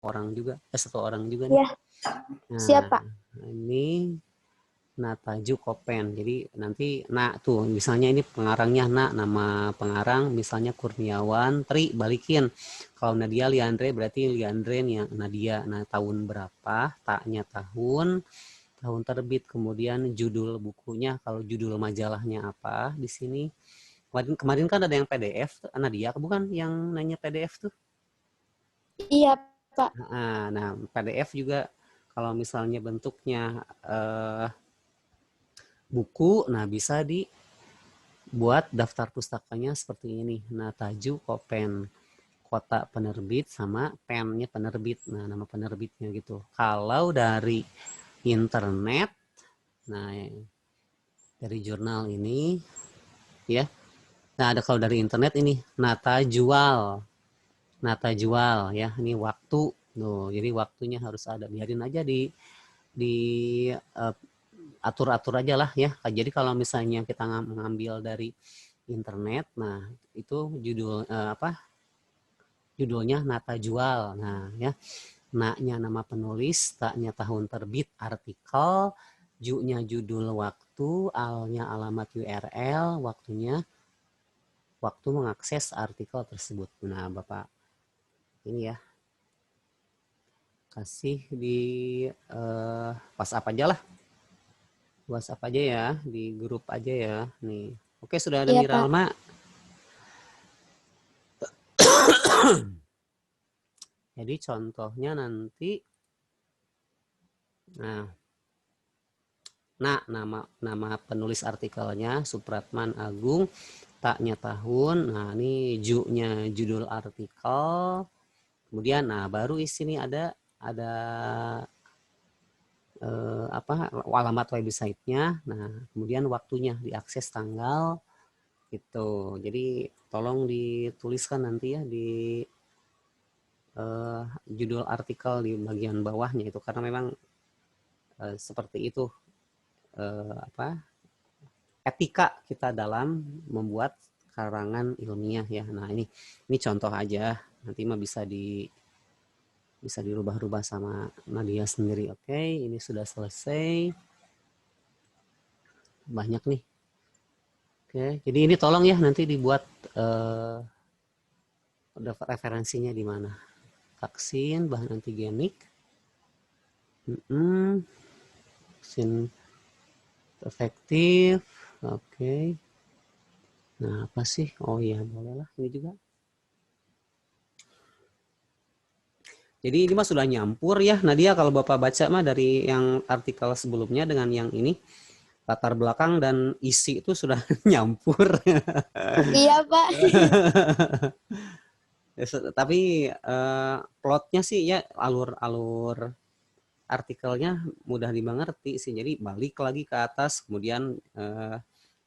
satu orang juga nih. Ya, Nah, siapa? ini Nataju Kopen. Jadi nanti tuh misalnya ini pengarangnya nama pengarang misalnya Kurniawan Tri, balikin. Kalau Nadia Liandre berarti Liandre nih Nadia. Nah, tahun berapa? Taknya tahun terbit, kemudian judul bukunya, kalau judul majalahnya apa di sini. Kemarin kan ada yang PDF tuh, Nadia bukan yang nanya PDF tuh. Iya, Pak. Nah, PDF juga kalau misalnya bentuknya buku, nah bisa dibuat daftar pustakanya seperti ini. Nah, Taju Kopen, kota penerbit sama pennya penerbit. Nah, nama penerbitnya gitu. Kalau dari internet, nah dari jurnal ini ya. Nah, ada kalau dari internet ini Nata jual ya. Ini waktu. Jadi waktunya harus ada. Biarin aja di atur-atur aja lah ya. Jadi kalau misalnya kita ngambil dari internet, nah itu judulnya Nata jual. Nah ya, na-nya nama penulis, ta-nya tahun terbit artikel, ju-nya judul waktu, al-nya alamat URL, waktunya waktu mengakses artikel tersebut. Nah, Bapak ini ya kasih di WhatsApp aja lah. WhatsApp aja ya, di grup aja ya. Nih. Oke, sudah ada Iya, Pak. Miralma. Jadi contohnya nanti nah nama penulis artikelnya Supratman Agung, taknya tahun. Nah, ini ju-nya judul artikel. Kemudian baru di sini ada alamat websitenya. Nah, kemudian waktunya diakses tanggal gitu. Jadi tolong dituliskan nanti ya di judul artikel di bagian bawahnya itu, karena memang seperti itu etika kita dalam membuat karangan ilmiah ya. Nah, ini contoh aja. Nanti mah bisa dirubah-rubah sama Nadia sendiri. Oke, ini sudah selesai. Banyak nih. Oke, jadi ini tolong ya nanti dibuat referensinya di mana. Vaksin, bahan antigenik, vaksin efektif. Oke. Nah, apa sih? Oh iya, bolehlah ini juga. Jadi ini mah sudah nyampur ya. Nadia, kalau Bapak baca mah dari yang artikel sebelumnya dengan yang ini, latar belakang dan isi itu sudah nyampur. Iya, Pak. Tapi plotnya sih ya, alur-alur artikelnya mudah dimengerti sih. Jadi balik lagi ke atas, kemudian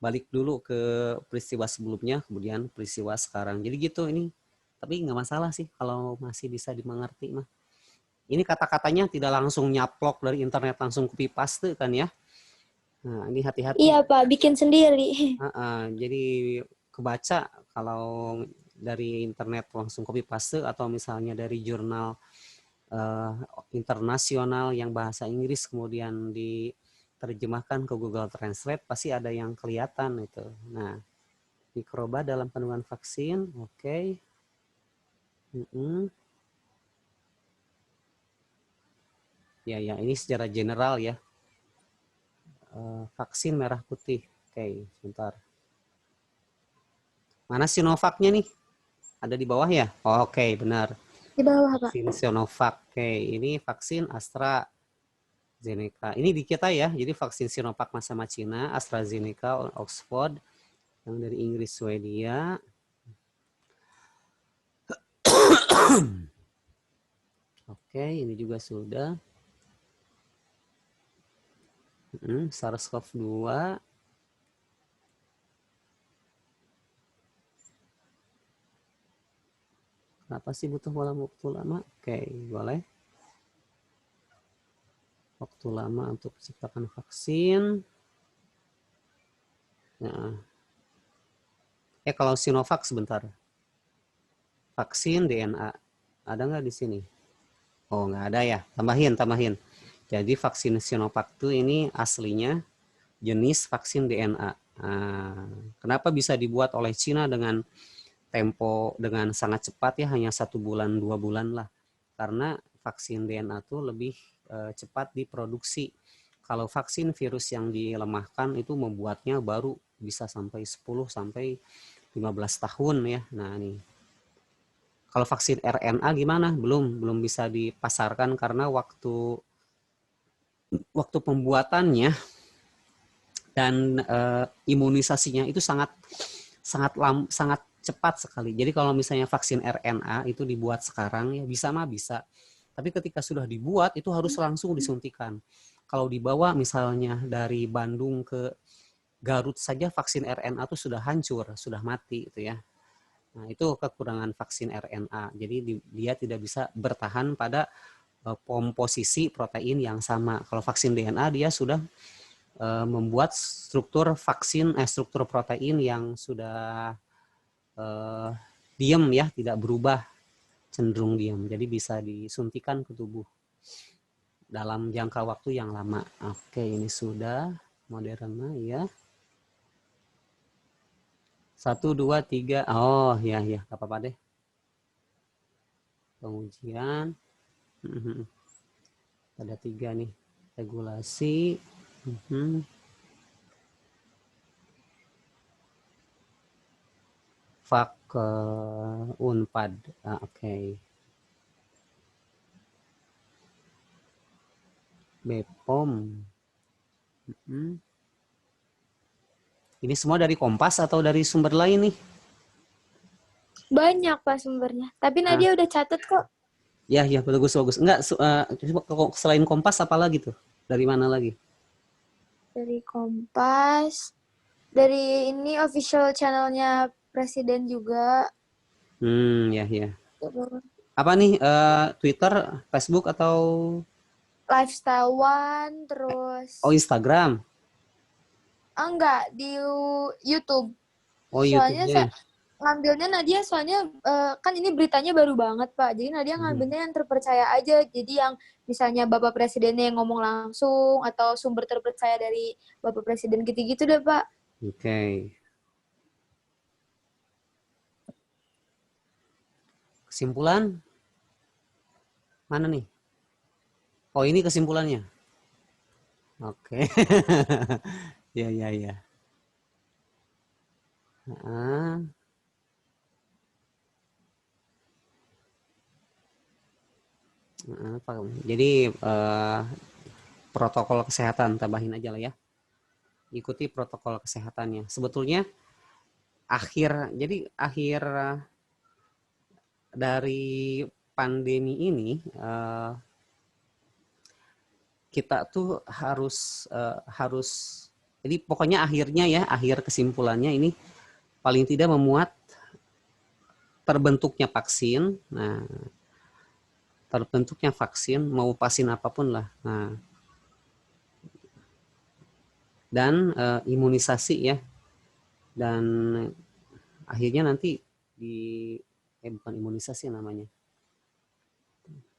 balik dulu ke peristiwa sebelumnya, kemudian peristiwa sekarang. Jadi gitu ini. Tapi nggak masalah sih kalau masih bisa dimengerti mah. Ini kata-katanya tidak langsung nyaplok dari internet, langsung copy paste kan ya. Nah, ini hati-hati. Iya, Pak. Bikin sendiri. Jadi kebaca kalau dari internet langsung copy paste, atau misalnya dari jurnal internasional yang bahasa Inggris kemudian diterjemahkan ke Google Translate, pasti ada yang kelihatan itu. Nah, mikroba dalam kandungan vaksin, oke. Ya, ini secara general ya. Vaksin merah putih. Oke, sebentar. Mana Sinovacnya nih? Ada di bawah ya? Oh, oke, benar. Di bawah, Pak. Vaksin Sinovac. Oke, ini vaksin AstraZeneca. Ini di kita ya. Jadi vaksin Sinovac sama Cina, AstraZeneca Oxford, yang dari Inggris Swedia. Oke, ini juga sudah. SARS-CoV-2. Kenapa sih butuh waktu lama? Oke, boleh. Waktu lama untuk menciptakan vaksin. Nah. Kalau Sinovac sebentar. Vaksin DNA. Ada nggak di sini? Oh, nggak ada ya? Tambahin. Jadi vaksin Sinovac itu ini aslinya jenis vaksin DNA. Nah, kenapa bisa dibuat oleh Cina dengan tempo dengan sangat cepat ya, hanya 1 bulan 2 bulan lah, karena vaksin DNA itu lebih cepat diproduksi. Kalau vaksin virus yang dilemahkan itu membuatnya baru bisa sampai 10 sampai 15 tahun ya. Nah nih, kalau vaksin RNA gimana? Belum bisa dipasarkan karena waktu pembuatannya dan imunisasinya itu sangat cepat sekali. Jadi kalau misalnya vaksin RNA itu dibuat sekarang ya bisa mah bisa. Tapi ketika sudah dibuat itu harus langsung disuntikan. Kalau dibawa misalnya dari Bandung ke Garut saja vaksin RNA itu sudah hancur, sudah mati itu ya. Nah, itu kekurangan vaksin RNA. Jadi dia tidak bisa bertahan pada komposisi protein yang sama. Kalau vaksin DNA dia sudah membuat struktur protein yang sudah diam ya, tidak berubah, cenderung diam. Jadi bisa disuntikan ke tubuh dalam jangka waktu yang lama. Oke, ini sudah Moderna ya. 1, 2, 3. Oh ya, gak apa-apa deh. Pengujian. Ada 3 nih. Regulasi. Fak Unpad. Oke. Bepom. Ini semua dari Kompas atau dari sumber lain nih? Banyak Pak sumbernya. Tapi Nadia udah catat kok. Ya, bagus. Enggak, selain Kompas apa lagi tuh? Dari mana lagi? Dari Kompas. Dari ini official channelnya Presiden juga. Ya. Apa nih, Twitter, Facebook, atau Lifestyle One, terus... Oh, Instagram? enggak, di YouTube. Oh, Soalnya saya YouTube-nya. ngambilnya Nadia, soalnya kan ini beritanya baru banget Pak. Jadi Nadia ngambilnya yang terpercaya aja. Jadi yang misalnya Bapak Presidennya yang ngomong langsung, atau sumber terpercaya dari Bapak Presiden gitu-gitu deh Pak. Oke. Kesimpulan? Mana nih? Oh, ini kesimpulannya. Oke. Ya. Jadi protokol kesehatan tambahin aja lah ya. Ikuti protokol kesehatannya. Sebetulnya akhir dari pandemi ini kita tuh harus jadi pokoknya akhir kesimpulannya ini paling tidak memuat terbentuknya vaksin. Nah, terbentuknya vaksin mau vaksin apapun lah. Nah, dan imunisasi ya. Dan akhirnya nanti bukan imunisasi namanya.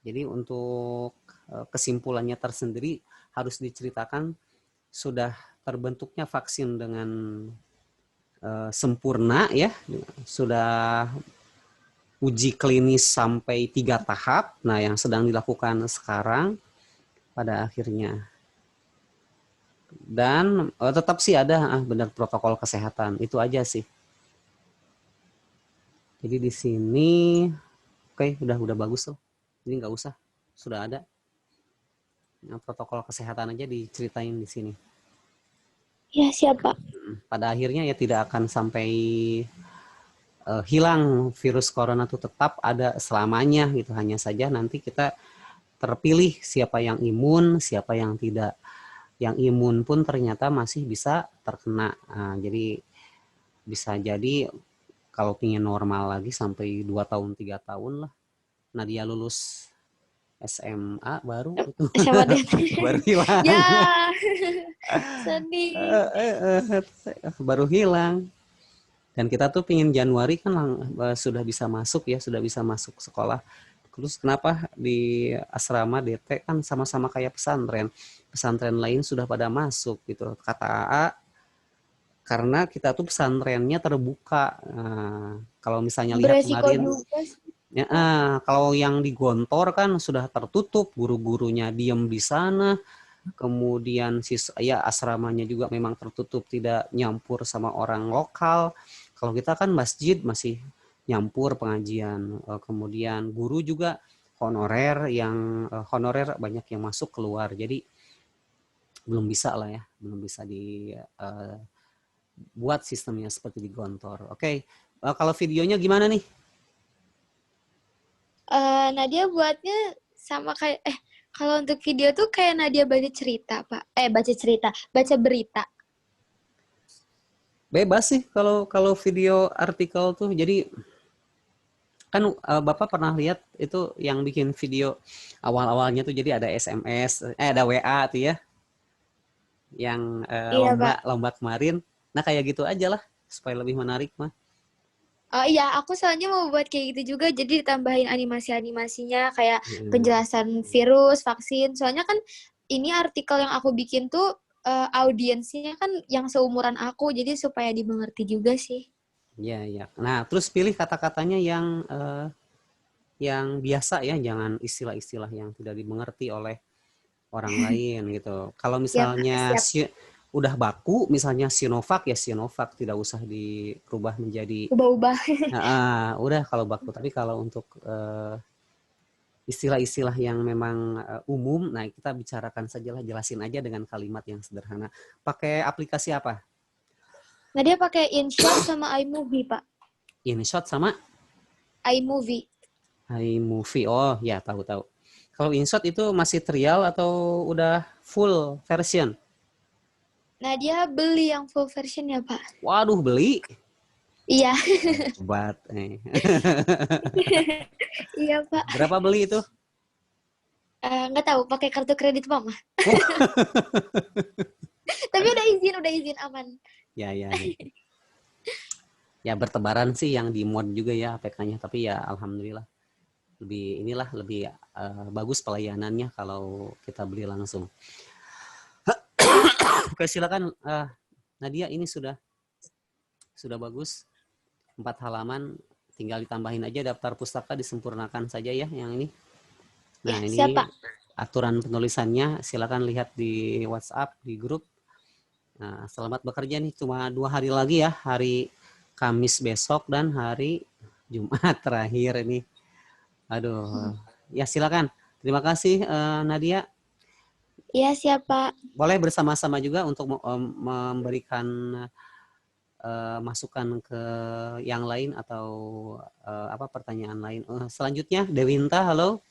Jadi untuk kesimpulannya tersendiri harus diceritakan sudah terbentuknya vaksin dengan sempurna ya, sudah uji klinis sampai 3 tahap. Nah, yang sedang dilakukan sekarang pada akhirnya. Dan tetap sih ada benar protokol kesehatan, itu aja sih. Jadi di sini oke, udah bagus tuh. Ini nggak usah, sudah ada. Nah, protokol kesehatan aja diceritain di sini. Ya, siapa? Pada akhirnya ya tidak akan sampai hilang virus corona itu, tetap ada selamanya gitu. Hanya saja nanti kita terpilih siapa yang imun, siapa yang tidak. Yang imun pun ternyata masih bisa terkena. Nah, jadi bisa jadi kalau ingin normal lagi sampai 2 tahun 3 tahun lah. Nah, dia lulus SMA baru itu SMA deh. baru hilang. Ya, sedih. Baru hilang. Dan kita tuh pingin Januari kan sudah bisa masuk sekolah. Terus kenapa di asrama DT kan sama-sama kayak pesantren. Pesantren lain sudah pada masuk gitu. Kata AA, karena kita tuh pesantrennya terbuka. Nah, kalau misalnya lihat Beresiko kemarin, juga sih, ya, Pak. kalau yang di Gontor kan sudah tertutup, guru-gurunya diem di sana, kemudian ya asramanya juga memang tertutup, tidak nyampur sama orang lokal. Kalau kita kan masjid masih nyampur pengajian, kemudian guru juga honorer, yang honorer banyak yang masuk keluar, jadi belum bisa lah ya, belum bisa dibuat sistemnya seperti di Gontor. Oke, kalau videonya gimana nih? Nadia buatnya sama kayak kalau untuk video tuh kayak Nadia baca cerita, Pak. Baca cerita, baca berita. Bebas sih kalau kalau video artikel tuh. Jadi kan Bapak pernah lihat itu yang bikin video awal-awalnya tuh, jadi ada SMS, ada WA tuh ya, yang Iya, Pak. lomba kemarin. Nah kayak gitu aja lah supaya lebih menarik mah. Oh iya, aku soalnya mau buat kayak gitu juga, jadi ditambahin animasi-animasinya kayak Hmm. penjelasan virus, vaksin. Soalnya kan ini artikel yang aku bikin tuh audiensnya kan yang seumuran aku, jadi supaya dimengerti juga sih. Ya, ya. Nah, terus pilih kata-katanya yang biasa ya, jangan istilah-istilah yang tidak dimengerti oleh orang lain gitu. Kalau Ya, Pak, misalnya siap. udah baku, misalnya Sinovac ya Sinovac, tidak usah dirubah menjadi Ubah-ubah. udah kalau baku. Tapi kalau untuk istilah-istilah yang memang umum, nah kita bicarakan sajalah, jelasin aja dengan kalimat yang sederhana. Pakai aplikasi apa? Nah, dia pakai InShot sama iMovie, Pak. InShot sama iMovie. iMovie. Oh ya, tahu-tahu. Kalau InShot itu masih trial atau udah full version? Nah, dia beli yang full version ya, Pak. Waduh, beli. Iya. Hebat. Iya, Pak. Berapa beli itu? Nggak tahu, pakai kartu kredit Mama. Oh, Tapi udah izin aman. ya, ya, ya. Ya bertebaran sih yang di mod juga ya APK-nya, tapi ya alhamdulillah lebih bagus pelayanannya kalau kita beli langsung. Oke, silakan Nadia, ini sudah bagus, 4 halaman, tinggal ditambahin aja daftar pustaka, disempurnakan saja ya yang ini. Ya, Nah, ini siapa? aturan penulisannya, silakan lihat di WhatsApp di grup. Nah, selamat bekerja nih, cuma 2 hari lagi ya, hari Kamis besok dan hari Jumat terakhir ini. Aduh, ya silakan. Terima kasih Nadia. Iya, siapa? Boleh bersama-sama juga untuk memberikan masukan ke yang lain atau apa pertanyaan lain. Selanjutnya Dewinta, halo.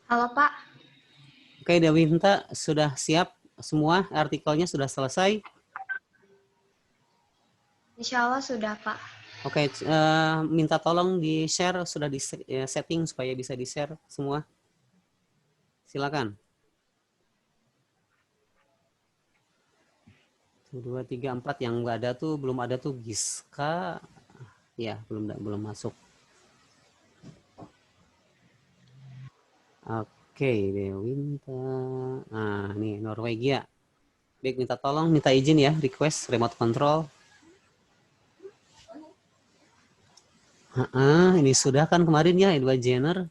Halo Pak, Oke, Dewinta, sudah siap semua, artikelnya sudah selesai. insya Allah sudah Pak. Oke, minta tolong di share, sudah di setting supaya bisa di share semua. Silakan. 2, 3, 4 yang nggak ada tuh, belum ada tuh Giska, ya belum masuk. Oke, Dewinta. Nah, nih Norwegia. Baik, minta tolong, minta izin ya, request remote control. Ini sudah kan kemarin ya, Edward Jenner.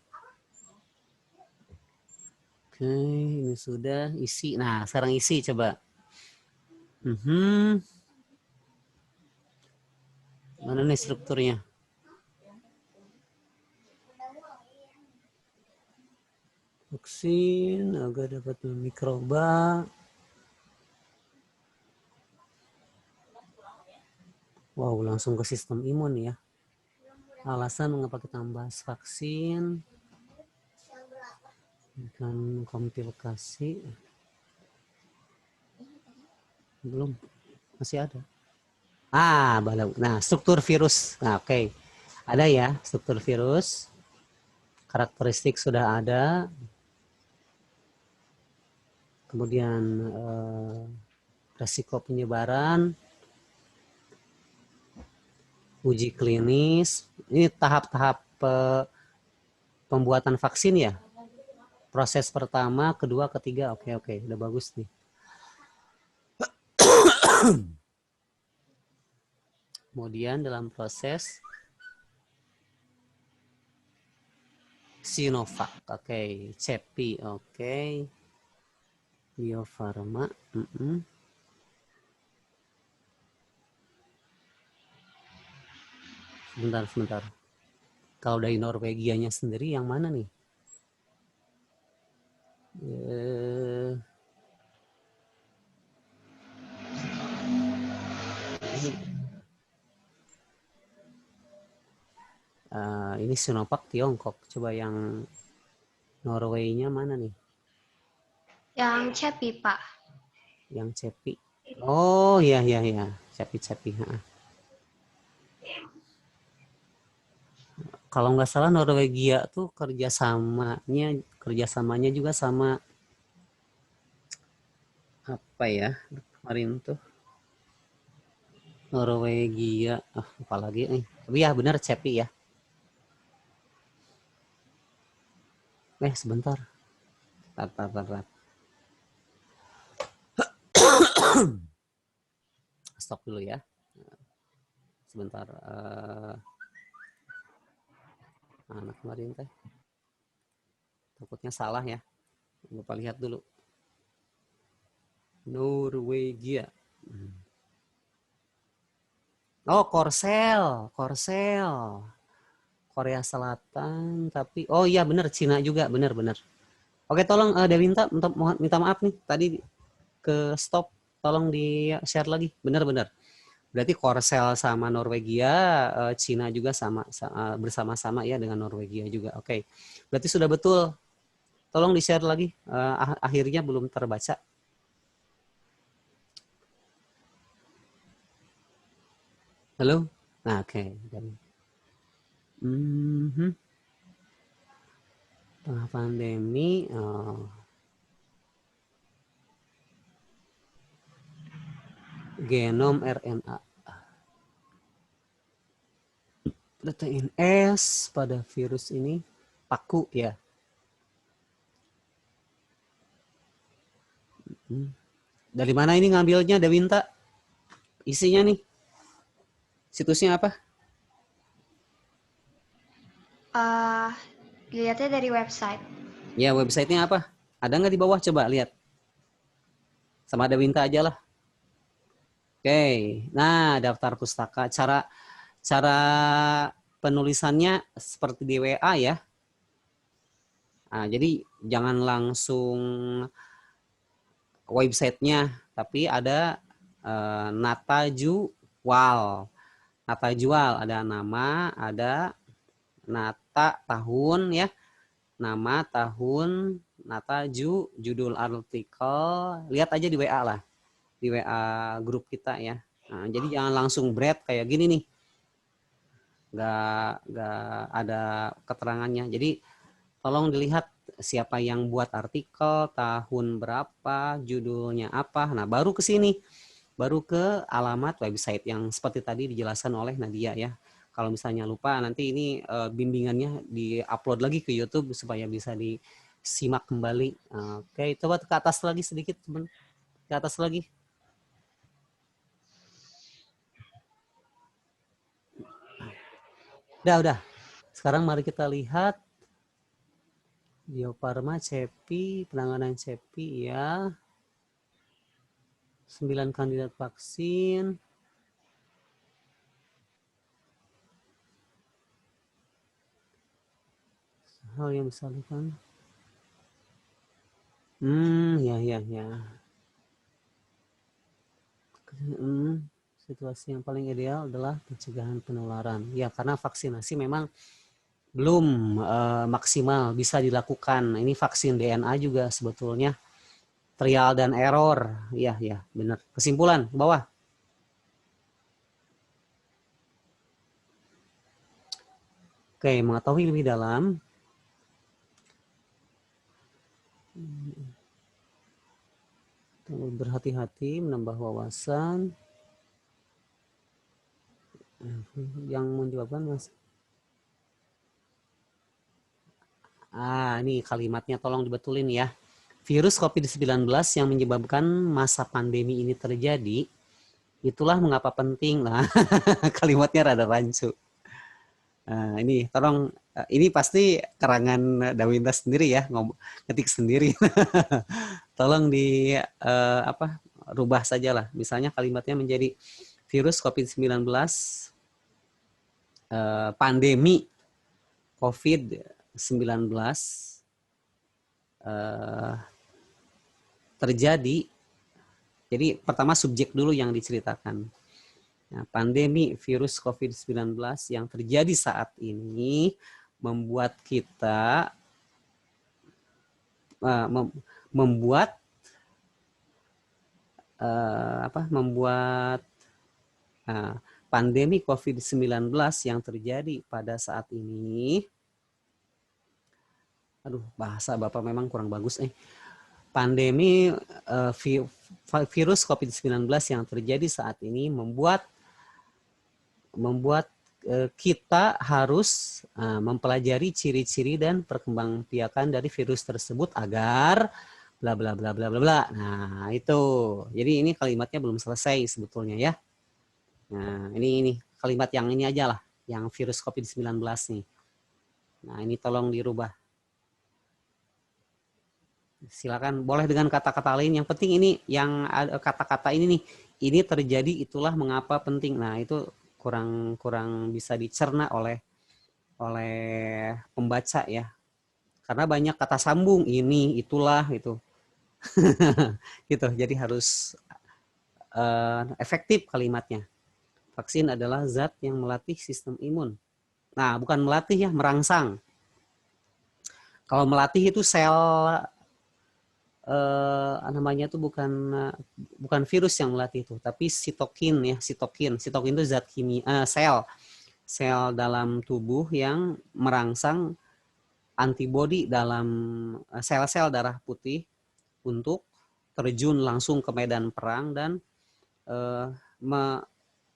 Oke, ini sudah isi. Nah, sekarang isi coba. Mana nih strukturnya? Vaksin agar dapat mikroba. Wow, langsung ke sistem imun ya. Alasan mengapa kita membahas vaksin dan komplikasi. Belum, masih ada. Nah, struktur virus. Nah, oke. Ada ya struktur virus. Karakteristik sudah ada. Kemudian resiko penyebaran. Uji klinis. Ini tahap-tahap pembuatan vaksin ya. Proses pertama, kedua, ketiga. Oke, oke, udah bagus nih. Kemudian dalam proses Sinovac, oke, CEPI, oke, Bio Farma, sebentar. Kalau dari Norwegianya sendiri yang mana nih? Ini Sinovac Tiongkok. Coba yang Norway-nya mana nih? Yang CEPI, Pak. Yang CEPI. Oh, iya. CEPI. Kalau nggak salah Norwegia tuh kerjasamanya juga sama apa ya kemarin tuh Norwegia. Apalagi nih. Tapi ya benar CEPI ya. Sebentar. Tar. Stop dulu ya. Sebentar. Anak kemarin teh. Takutnya salah ya. Lupa lihat dulu. Norwegia. Oh, Korsel. Korea Selatan, tapi oh iya benar Cina juga, benar. Oke, tolong Dewinta minta maaf nih tadi ke stop, tolong di share lagi. Benar. Berarti Korsel sama Norwegia, Cina juga bersama-sama ya dengan Norwegia juga. Oke. Berarti sudah betul. Tolong di share lagi. Akhirnya belum terbaca. Halo? Nah, oke. Tengah pandemi, genom RNA. Protein S pada virus ini paku ya. Dari mana ini ngambilnya, Dewinta? Isinya nih. Situsnya apa? Dilihatnya dari website. Ya, websitenya apa? Ada nggak di bawah? Coba lihat. Sama Dewinta aja lah. Oke. Nah, daftar pustaka. Cara penulisannya seperti di WA ya. Nah, jadi jangan langsung websitenya, tapi ada Natajual. Natajual ada nama, ada nata tahun ya, nama tahun, judul artikel, lihat aja di WA lah, di WA grup kita ya. Nah, jadi jangan langsung bread kayak gini nih, nggak ada keterangannya. Jadi tolong dilihat siapa yang buat artikel, tahun berapa, judulnya apa. Nah, baru ke sini, baru ke alamat website yang seperti tadi dijelaskan oleh Nadia ya. Kalau misalnya lupa, nanti ini bimbingannya di-upload lagi ke YouTube supaya bisa disimak kembali. Oke, coba ke atas lagi sedikit, teman. Ke atas lagi. Udah. Sekarang mari kita lihat Bio Farma, CEPI, penanganan CEPI ya. 9 kandidat vaksin. Hal yang bisa dilakukan. Ya. Situasi yang paling ideal adalah pencegahan penularan. Ya, karena vaksinasi memang belum maksimal bisa dilakukan. Ini vaksin DNA juga sebetulnya trial dan error. Ya, benar. Kesimpulan ke bawah. Oke, mengetahui lebih dalam. Berhati-hati menambah wawasan. Yang mau dijawabkan Mas. Ini kalimatnya tolong dibetulin ya. Virus COVID-19 yang menyebabkan masa pandemi ini terjadi, itulah mengapa penting. Nah, kalimatnya rada rancu. Ini tolong, ini pasti karangan Dawinda sendiri ya, ngetik sendiri. Tolong di rubah saja lah. Misalnya kalimatnya menjadi virus COVID-19, pandemi COVID-19 terjadi. Jadi pertama subjek dulu yang diceritakan. Nah, pandemi virus COVID-19 yang terjadi saat ini membuat kita membuat pandemi COVID-19 yang terjadi pada saat ini. Aduh, bahasa Bapak memang kurang bagus. Pandemi virus COVID-19 yang terjadi saat ini membuat kita harus mempelajari ciri-ciri dan perkembangbiakan dari virus tersebut agar bla bla bla bla bla bla. Nah, itu. Jadi ini kalimatnya belum selesai sebetulnya ya. Nah, ini kalimat yang ini aja lah, yang virus COVID-19 nih. Nah, ini tolong dirubah. Silakan, boleh dengan kata-kata lain. Yang penting ini yang kata-kata ini nih, ini terjadi itulah mengapa penting. Nah, itu kurang bisa dicerna oleh pembaca ya. Karena banyak kata sambung, ini, itulah, itu. Gitu. Jadi harus efektif kalimatnya. Vaksin adalah zat yang melatih sistem imun. Nah, bukan melatih ya, merangsang. Kalau melatih itu sel namanya tuh bukan virus yang melatih itu, tapi sitokin ya, sitokin itu zat kimia, sel dalam tubuh yang merangsang antibodi dalam sel-sel darah putih untuk terjun langsung ke medan perang dan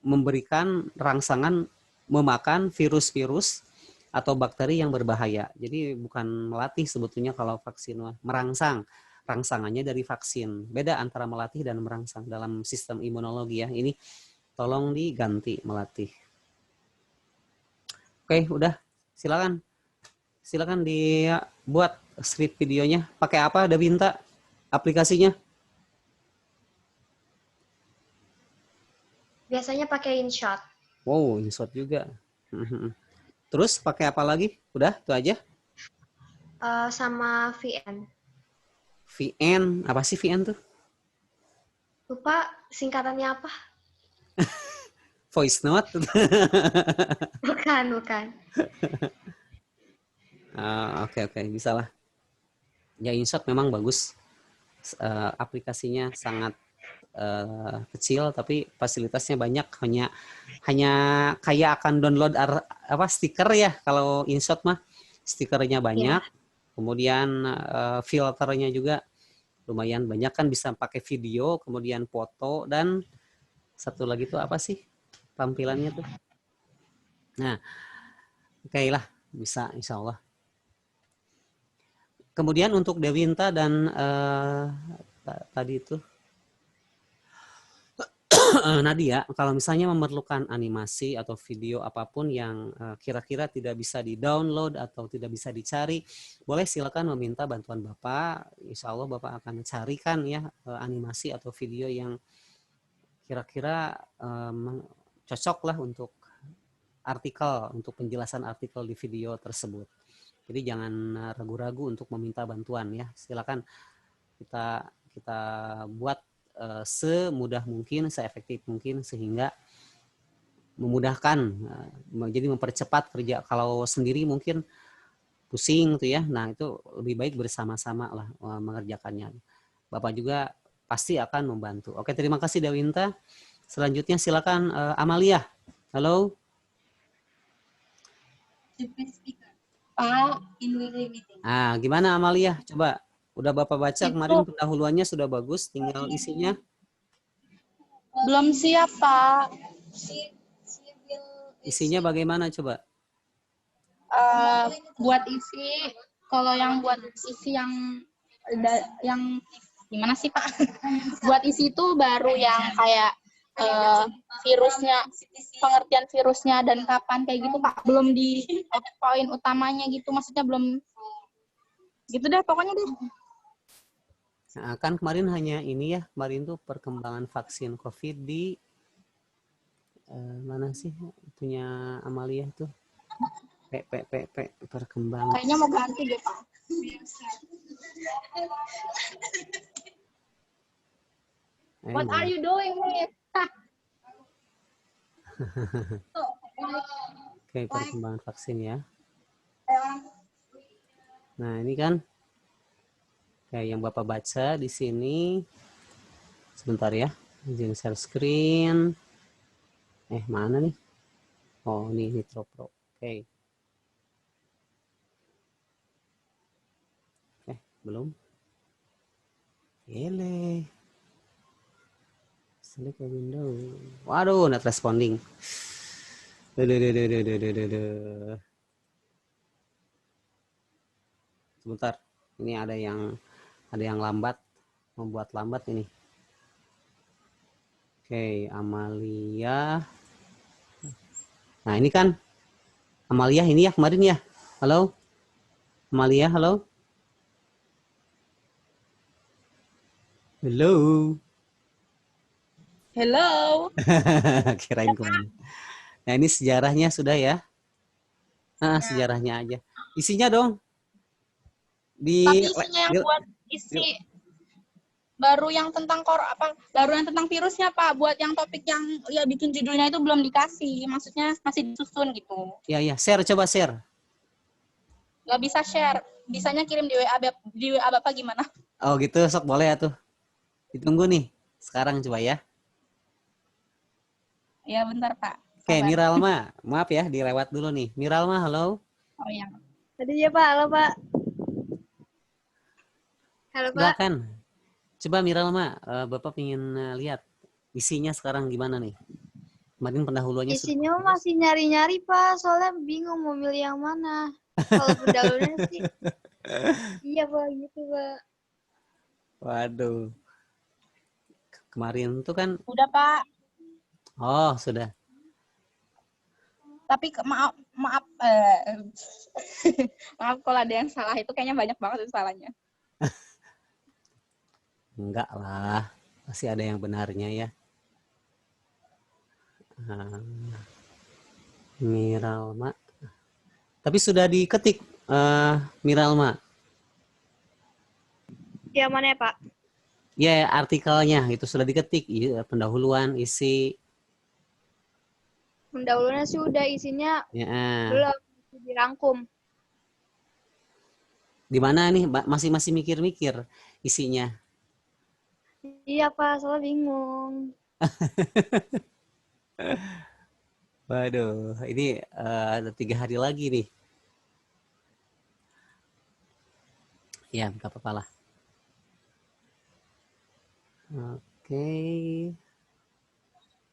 memberikan rangsangan memakan virus-virus atau bakteri yang berbahaya. Jadi bukan melatih sebetulnya kalau vaksin, merangsang. Rangsangannya dari vaksin. Beda antara melatih dan merangsang dalam sistem imunologi ya. Ini tolong diganti melatih. Oke, udah. Silakan dibuat script videonya. Pakai apa, Dawinta? Aplikasinya? Biasanya pakai InShot. Wow, InShot juga. Terus pakai apa lagi? Udah, itu aja? Sama VN. VN, apa sih VN tuh? Lupa singkatannya apa? Voice note? Bukan. Oke, bisa lah. Ya, InShot memang bagus. Aplikasinya sangat kecil tapi fasilitasnya banyak, hanya kayak akan download stiker ya. Kalau InShot mah stikernya banyak, kemudian filternya juga lumayan banyak, kan bisa pakai video, kemudian foto, dan satu lagi tuh apa sih tampilannya tuh. Nah, oke lah, bisa insya Allah. Kemudian untuk Dewinta dan tadi itu Nadia, kalau misalnya memerlukan animasi atau video apapun yang kira-kira tidak bisa di-download atau tidak bisa dicari, boleh silakan meminta bantuan Bapak. Insya Allah Bapak akan carikan ya animasi atau video yang kira-kira cocok lah untuk artikel, untuk penjelasan artikel di video tersebut. Jadi jangan ragu-ragu untuk meminta bantuan ya. Silakan kita buat semudah mungkin, seefektif mungkin, sehingga memudahkan, jadi mempercepat kerja. Kalau sendiri mungkin pusing tuh ya. Nah, itu lebih baik bersama-sama lah mengerjakannya. Bapak juga pasti akan membantu. Oke, terima kasih Dawinta. Selanjutnya silakan Amalia. Halo. Pak, meeting. Gimana Amalia? Coba. Udah Bapak baca kemarin pendahuluannya sudah bagus, tinggal isinya. Belum siap, Pak. Isinya bagaimana coba? Buat isi, kalau yang buat isi yang gimana sih Pak? Buat isi itu baru yang kayak virusnya, pengertian virusnya dan kapan kayak gitu Pak. Belum di poin utamanya gitu, maksudnya belum gitu deh pokoknya deh. Nah, kan kemarin hanya ini ya, kemarin tuh perkembangan vaksin COVID di mana sih punya Amalia tuh? Perkembangan. Kayaknya mau ganti deh Pak. What are you doing, Miss? Oke, perkembangan vaksin ya. Nah, ini kan kayak yang Bapak baca di sini. Sebentar ya, izin share screen. Mana nih? Oh, ini Nitro Pro. Oke. Belum. Ele. Select a window. Waduh, not responding. Sebentar. Ini ada yang lambat, membuat lambat ini. Oke, Amalia. Nah, ini kan Amalia ini ya kemarin ya. Halo? Amalia, halo? Halo. Hello. Kirain kemana. Nah, ini sejarahnya sudah ya. Sejarahnya aja. Isinya dong. Tapi isinya yang buat isi baru yang tentang baru yang tentang virusnya Pak. Buat yang topik yang ya bikin judulnya itu belum dikasih. Maksudnya masih disusun gitu. Ya, share, coba share. Nggak bisa share. Bisanya kirim di WA Bapak gimana? Oh gitu, sok boleh ya tuh. Ditunggu nih. Sekarang coba ya. Ya bentar Pak. Oke, Miralma. Maaf ya, dilewat dulu nih. Miralma, halo. Oh ya. Tadi ya Pak, halo Pak. Halo Pak. Silakan. Coba Miralma, Bapak ingin lihat isinya sekarang gimana nih? Kemarin pendahuluannya isinya masih nyari-nyari Pak, soalnya bingung mau milih yang mana. Kalau pendahulunya sih. Iya Pak, gitu Pak. Waduh. Kemarin tuh kan. Udah Pak. Oh, sudah. Tapi maaf maaf kalau ada yang salah itu kayaknya banyak banget itu salahnya. Enggak lah, pasti ada yang benarnya ya. Miralma. Tapi sudah diketik Miralma. Yang mana ya Pak? Ya, artikelnya itu sudah diketik, pendahuluan, isi. Pendahulunya sih udah, isinya belum dirangkum. Di mana nih? Masih mikir-mikir isinya. Iya Pak, soalnya bingung. Waduh, ini ada 3 hari lagi nih. Ya, nggak apa-apa lah. Oke.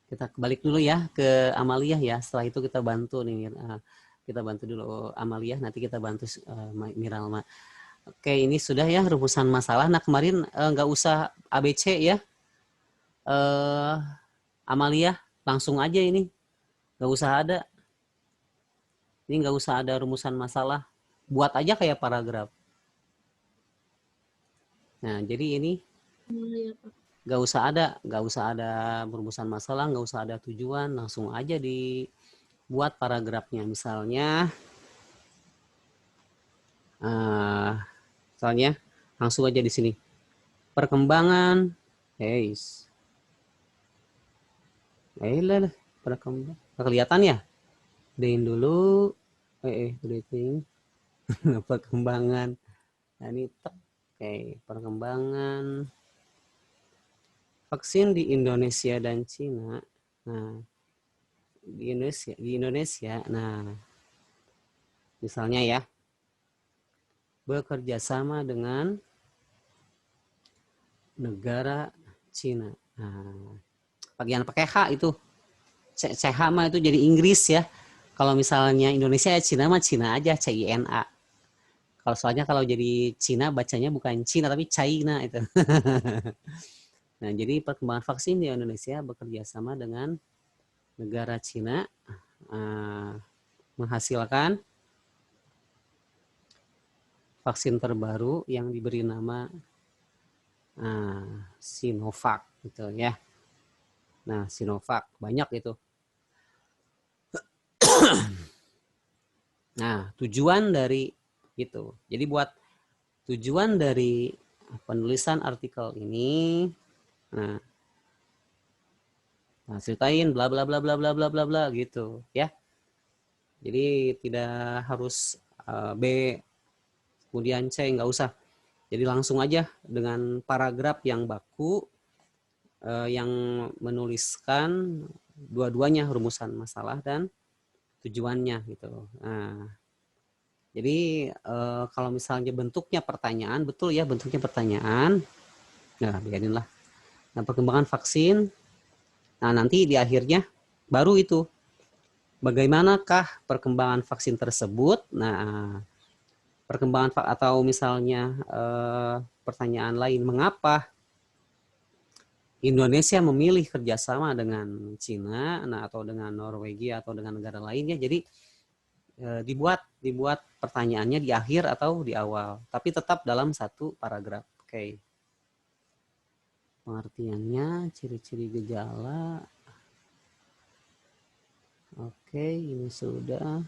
Kita balik dulu ya ke Amalia ya. Setelah itu kita bantu nih. Kita bantu dulu Amalia, nanti kita bantu Miralma. Oke, ini sudah ya rumusan masalah. Nah, kemarin nggak usah ABC ya. Amalia, langsung aja ini. Nggak usah ada. Ini nggak usah ada rumusan masalah. Buat aja kayak paragraf. Nah, jadi ini nggak usah ada rumusan masalah, nggak usah ada tujuan, langsung aja dibuat paragrafnya. Misalnya langsung aja di sini perkembangan perkembangan kelihatan ya, dain dulu dating perkembangan. Nah, ini perkembangan vaksin di Indonesia dan Cina. Nah, di Indonesia, nah misalnya ya, bekerja sama dengan negara Cina. Nah, bagian pakai H itu, CH mah itu jadi Inggris ya. Kalau misalnya Indonesia ya Cina mah Cina aja, Cina. Kalau soalnya kalau jadi Cina bacanya bukan Cina tapi China itu. Nah, jadi perkembangan vaksin di Indonesia bekerja sama dengan negara Cina menghasilkan vaksin terbaru yang diberi nama Sinovac gitu ya. Nah, Sinovac banyak itu. Nah, tujuan dari itu. Jadi buat tujuan dari penulisan artikel ini, nah ceritain bla bla bla bla bla bla bla bla gitu ya. Jadi tidak harus B kemudian C, nggak usah. Jadi langsung aja dengan paragraf yang baku yang menuliskan dua-duanya rumusan masalah dan tujuannya gitu. Nah, jadi kalau misalnya bentuknya pertanyaan, betul ya bentuknya pertanyaan. Nah, biarinlah. Nah, perkembangan vaksin. Nah, nanti di akhirnya baru itu bagaimanakah perkembangan vaksin tersebut. Nah, perkembangan atau misalnya pertanyaan lain, mengapa Indonesia memilih kerjasama dengan Cina, nah atau dengan Norwegia atau dengan negara lainnya. Jadi dibuat pertanyaannya di akhir atau di awal, tapi tetap dalam satu paragraf. Oke. Pengertiannya, ciri-ciri gejala. Oke, ini sudah.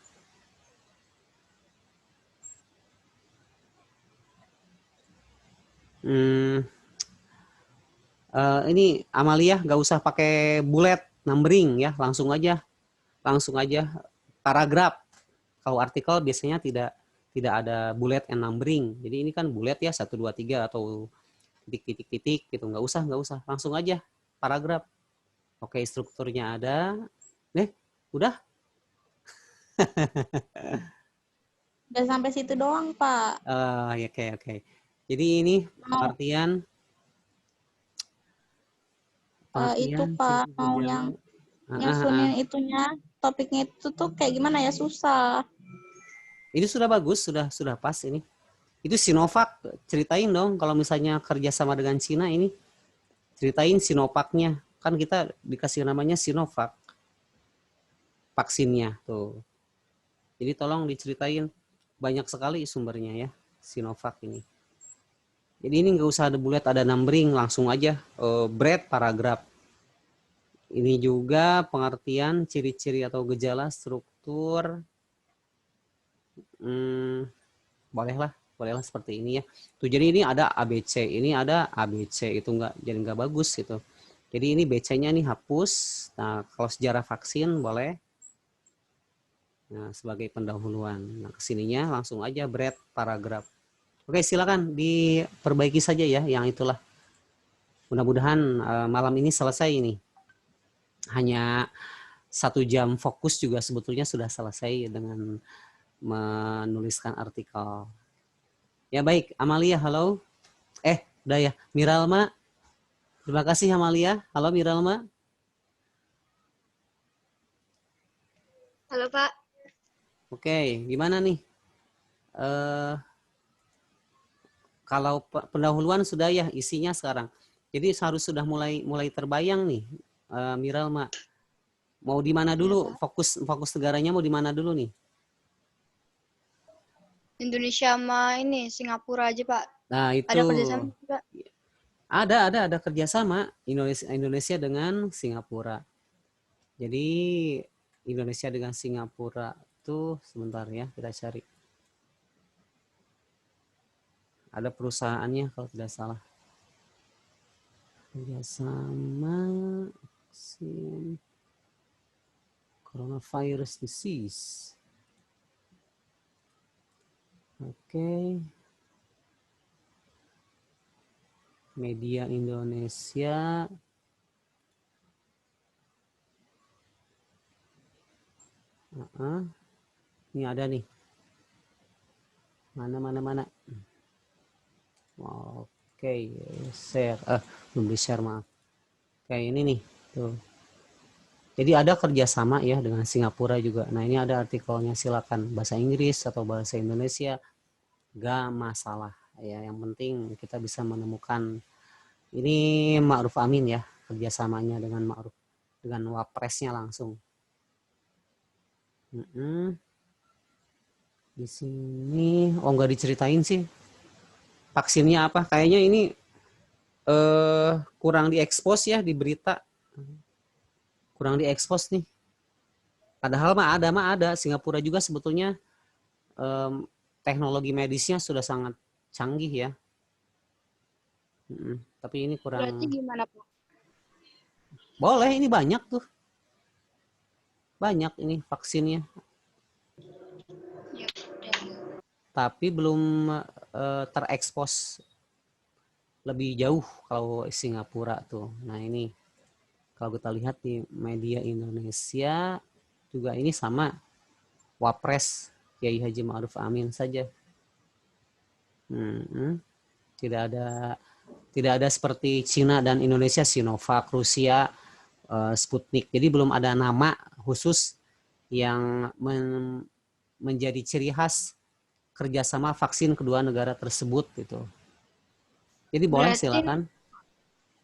Ini Amalia nggak usah pakai bullet numbering ya, langsung aja paragraf. Kalau artikel biasanya tidak ada bullet and numbering. Jadi ini kan bullet ya 1 2 3 atau titik gitu. Nggak usah, langsung aja paragraf. Oke, strukturnya ada. Udah. Udah sampai situ doang, Pak. Ya, oke. Jadi ini pengertian Itu Pak, mau yang nyusunin itunya, topiknya itu tuh kayak gimana ya, susah. Ini sudah bagus, sudah pas ini. Itu Sinovac, ceritain dong kalau misalnya kerjasama dengan Cina ini, ceritain Sinovacnya. Kan kita dikasih namanya Sinovac, vaksinnya tuh. Jadi tolong diceritain, banyak sekali sumbernya ya, Sinovac ini. Jadi ini nggak usah ada bullet, ada numbering, langsung aja bread paragraf. Ini juga pengertian ciri-ciri atau gejala struktur. Bolehlah seperti ini ya. Tuh, jadi ini ada ABC, ini ada ABC, itu nggak bagus gitu. Jadi ini BC-nya nih hapus. Nah, kalau sejarah vaksin boleh. Nah, sebagai pendahuluan. Nah, kesininya langsung aja bread paragraf. Oke, silakan diperbaiki saja ya yang itulah. Mudah-mudahan malam ini selesai ini. Hanya 1 jam fokus juga sebetulnya sudah selesai dengan menuliskan artikel. Ya baik, Amalia, halo. Udah ya, Miralma. Terima kasih Amalia. Halo Miralma. Halo Pak. Oke, gimana nih? Kalau pendahuluan sudah ya isinya sekarang. Jadi harus sudah mulai terbayang nih, Miralma. Mau di mana dulu? Fokus negaranya mau di mana dulu nih? Indonesia sama ini Singapura aja Pak. Nah itu. Ada kerjasama Pak? Ada kerjasama Indonesia dengan Singapura. Jadi Indonesia dengan Singapura tuh sebentar ya kita cari. Ada perusahaannya kalau tidak salah. Kerjasama vaksin coronavirus disease. Oke. Media Indonesia. Ini ada nih. Mana. Oke, share. Belum di share, maaf. Kayak ini nih, tuh. Jadi ada kerjasama ya dengan Singapura juga. Nah ini ada artikelnya, silakan bahasa Inggris atau bahasa Indonesia, gak masalah ya. Yang penting kita bisa menemukan ini Ma'ruf Amin ya, kerjasamanya dengan Ma'ruf, dengan wapresnya langsung. Di sini nggak diceritain sih vaksinnya apa. Kayaknya ini kurang diekspos ya di berita, kurang diekspos nih. Padahal mah ada. Singapura juga sebetulnya teknologi medisnya sudah sangat canggih ya. Tapi ini kurang. Berarti gimana, Pak? Boleh, ini banyak tuh. Banyak ini vaksinnya. Ya, Tapi belum terekspos lebih jauh kalau Singapura tuh. Nah ini kalau kita lihat di media Indonesia juga ini sama, Wapres Kiai Haji Ma'ruf Amin saja. Tidak ada seperti Cina dan Indonesia, Sinovac, Rusia, Sputnik. Jadi belum ada nama khusus yang menjadi ciri khas kerjasama vaksin kedua negara tersebut gitu. Jadi boleh silakan.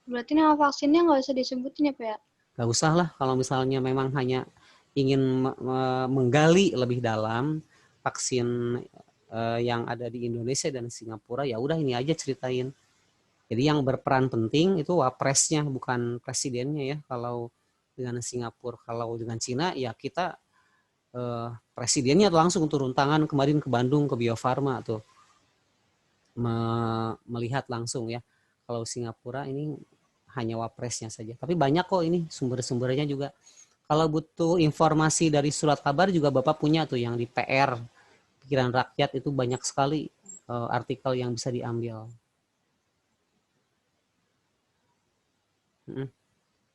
Berarti nama vaksinnya nggak usah disebutin ya, Pak ya? Gak usah lah kalau misalnya memang hanya ingin menggali lebih dalam vaksin yang ada di Indonesia dan Singapura, ya udah ini aja ceritain. Jadi yang berperan penting itu wapresnya, bukan presidennya ya. Kalau dengan Singapura, kalau dengan Cina ya kita presidennya langsung turun tangan kemarin ke Bandung ke Bio Farma tuh melihat langsung ya. Kalau Singapura ini hanya wapresnya saja. Tapi banyak kok ini sumber-sumbernya juga. Kalau butuh informasi dari surat kabar juga Bapak punya tuh yang di PR Pikiran Rakyat, itu banyak sekali artikel yang bisa diambil.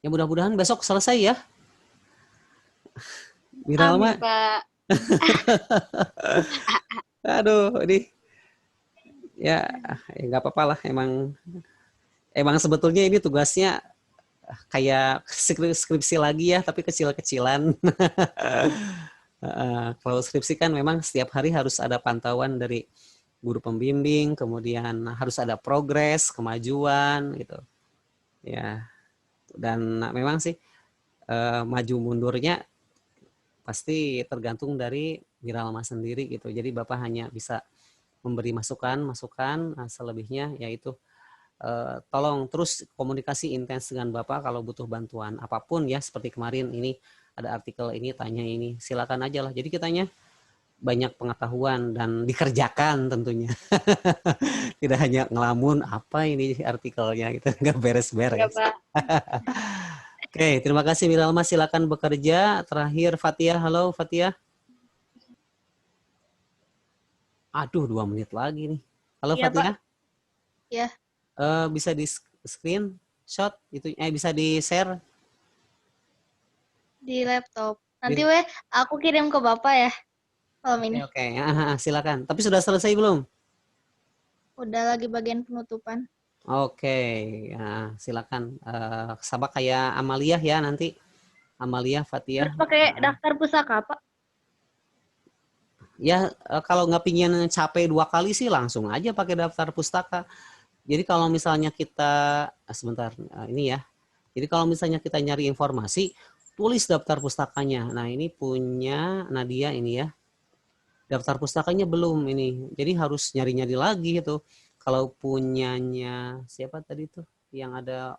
Ya mudah-mudahan besok selesai ya. Miralma. Amin, Pak. Aduh, ini ya nggak apa-apa lah. Emang sebetulnya ini tugasnya kayak skripsi lagi ya, tapi kecil-kecilan. Kalau skripsi kan memang setiap hari harus ada pantauan dari guru pembimbing, kemudian harus ada progres, kemajuan gitu. Ya. Dan memang sih maju mundurnya pasti tergantung dari Miralma sendiri gitu. Jadi Bapak hanya bisa memberi masukan, nah selebihnya yaitu tolong terus komunikasi intens dengan Bapak kalau butuh bantuan apapun ya, seperti kemarin ini ada artikel ini, tanya ini, silakan aja lah. Jadi kitanya banyak pengetahuan dan dikerjakan tentunya. Tidak hanya ngelamun apa ini artikelnya gitu, nggak beres-beres. Ya, Pak. Oke, terima kasih Miralma, silakan bekerja. Terakhir Fatia, halo Fatia. Aduh, 2 menit lagi nih. Halo Iya, Fatia. Pak. Ya. Bisa di screenshot itu, bisa di share Di laptop. Nanti aku kirim ke Bapak ya malam ini. Oke. Silakan. Tapi sudah selesai belum? Udah lagi bagian penutupan. Oke, ya, silakan. Sama kayak Amalia ya nanti. Amalia, Fatia. Terus pakai daftar pusaka, Pak? Ya, kalau nggak pingin capek 2 kali sih langsung aja pakai daftar pustaka. Jadi kalau misalnya kita, sebentar, ini ya. Jadi kalau misalnya kita nyari informasi, tulis daftar pustakanya. Nah ini punya Nadia ini ya. Daftar pustakanya belum ini. Jadi harus nyari-nyari lagi itu. Kalau punyanya siapa tadi tuh yang ada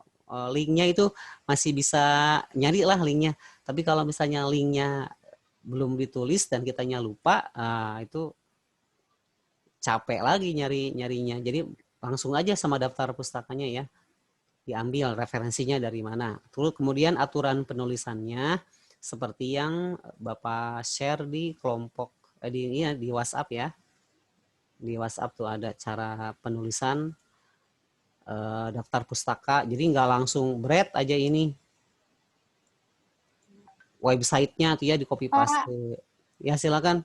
linknya itu masih bisa nyari lah linknya. Tapi kalau misalnya linknya belum ditulis dan kitanya lupa, itu capek lagi nyarinya. Jadi langsung aja sama daftar pustakanya ya, diambil referensinya dari mana. Terus kemudian aturan penulisannya seperti yang Bapak share di kelompok di WhatsApp ya. Di WhatsApp tuh ada cara penulisan daftar pustaka. Jadi nggak langsung bread aja ini. Websitenya tuh ya di copy paste. Ya silakan.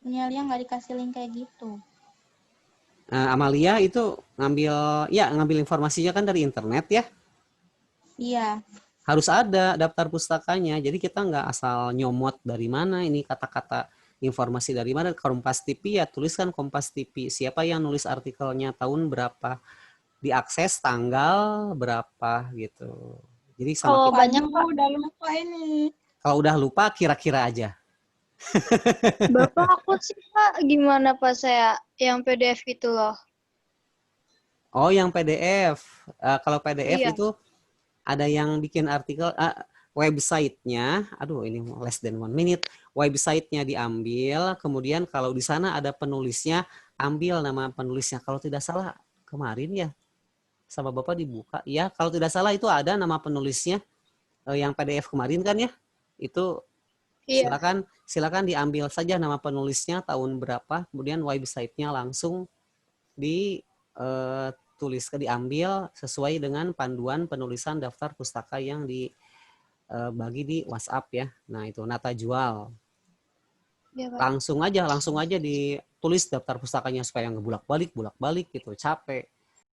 Lia nggak dikasih link kayak gitu. Amalia itu ngambil informasinya kan dari internet ya? Iya. Harus ada daftar pustakanya. Jadi kita nggak asal nyomot dari mana ini kata-kata informasi dari mana. Kompas TV ya tuliskan Kompas TV. Siapa yang nulis artikelnya, tahun berapa, diakses tanggal berapa gitu. Jadi sama Kalau kita banyak Pak, Udah lupa ini. kalau udah lupa kira-kira aja. Bapak aku sih Pak, gimana Pak saya yang PDF itu loh. Oh, yang PDF. Kalau PDF Iya. itu ada yang bikin artikel, websitenya, aduh ini less than 1 minute, websitenya diambil, kemudian kalau di sana ada penulisnya, ambil nama penulisnya. Kalau tidak salah kemarin ya, sama Bapak dibuka, ya kalau tidak salah itu ada nama penulisnya, yang PDF kemarin kan ya, itu Iya. silakan diambil saja nama penulisnya, tahun berapa, kemudian websitenya langsung diambil sesuai dengan panduan penulisan daftar pustaka yang dibagi di WhatsApp ya. Nah itu Nata jual. Iya Pak. Langsung aja ditulis daftar pustakanya supaya nggak bolak-balik gitu, capek.